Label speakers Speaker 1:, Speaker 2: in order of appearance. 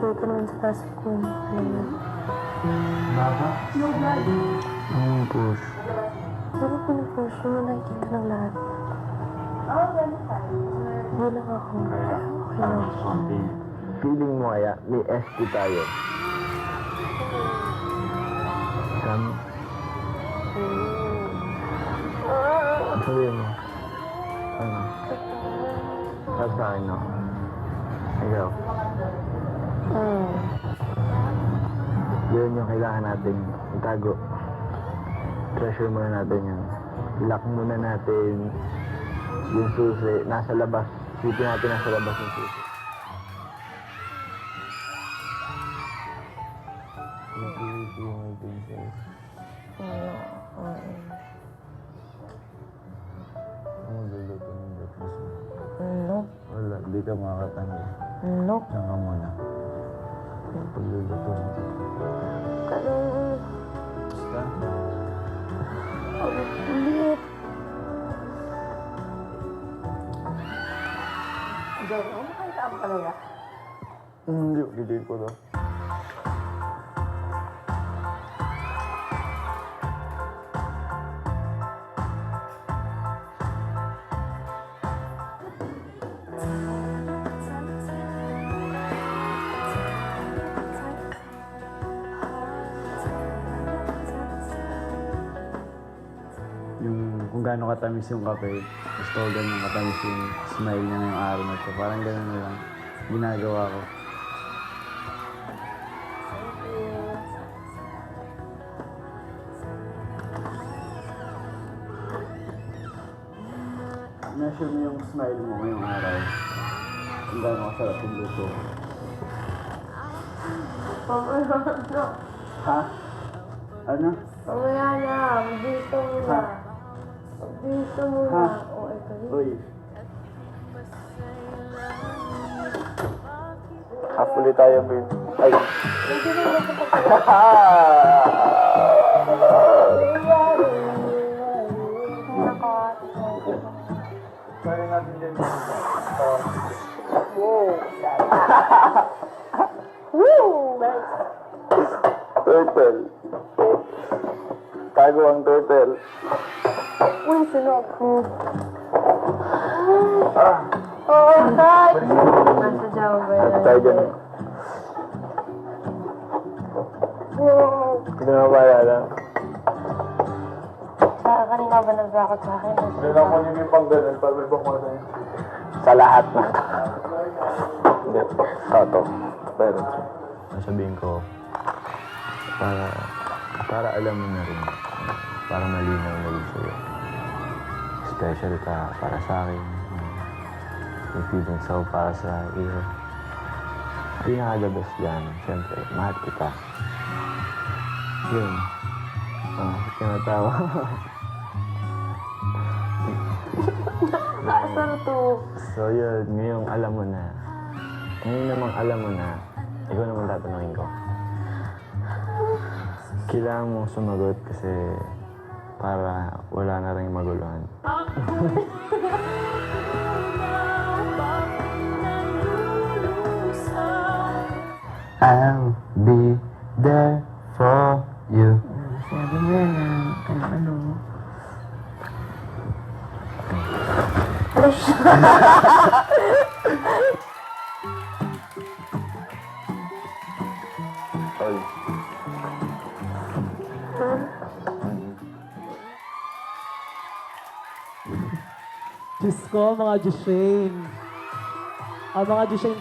Speaker 1: susuotin mo sa taas ko.
Speaker 2: Baba? Push.
Speaker 1: Ano ko na push mo nakikita ng lahat? Hindi lang ako. Okay lang.
Speaker 2: Feeling mo kaya, may ST tayo. Kami. Sabihin mo. Ano? Para sa akin, no? Ikaw. Yun yung kailangan natin itago. Treasure muna natin yun. Lock muna natin yung susi. Nasa labas. Sipin natin nasa labas yung susi. Ano luluto ng breakfast mo?
Speaker 1: No.
Speaker 2: Wala, di ka makakatanda.
Speaker 1: No.
Speaker 2: Diyan ka muna. Pagluluto mo. Basta?
Speaker 1: Ulit.
Speaker 3: Diyan, kumakain ka ba talaga?
Speaker 2: Hindi, hindi ko daw. Yung kung gaano katamis yung kape, gusto ko ganun katamis yung smile niya ngayong araw na ito. Parang ganun na lang ginagawa ko. Measure mo yung smile mo ngayong araw. Kung gaano kasarap yung luto. Ha? Ano?
Speaker 1: Mamaya na. Dito muna. Dito muna.
Speaker 2: Ha?
Speaker 1: O, ito rin.
Speaker 2: Uy. Hapuli tayo, babe. Ay.
Speaker 1: Hindi na lang ito
Speaker 2: Sorry natin din.
Speaker 1: Woo! Nice.
Speaker 2: Turtle. Tago ang turtle.
Speaker 1: Uy, sunod. Oh, God! Nasa Java ba
Speaker 2: Ano
Speaker 1: yan?
Speaker 2: tayo dyan?
Speaker 1: Wow!
Speaker 2: Hindi na maalala.
Speaker 1: Kanina ba nagrakot sa akin?
Speaker 2: Kailangan ko yung pang ganun para may bukma sa'yo. Sa lahat na to. Hindi. Ito. Pero, sasabihin ko, para alam mo na rin. Para malinaw na rin sa'yo. Special ka para sa akin. Yung feelings ako para sa iyo. Pinaka-the best dyan. Siyempre, mahal kita. Yun. Bakit ka natawa?
Speaker 1: Asar to.
Speaker 2: So yun, ngayong alam mo na. Ngayon namang alam mo na, ikaw naman tatanungin ko. Kailangan mong sumagot kasi para wala na rin maguluhan. I'll be there for you.
Speaker 3: Sabi mo yan ano.
Speaker 2: Oy.
Speaker 4: Diyos ko, mga Jushane. Mga Jushane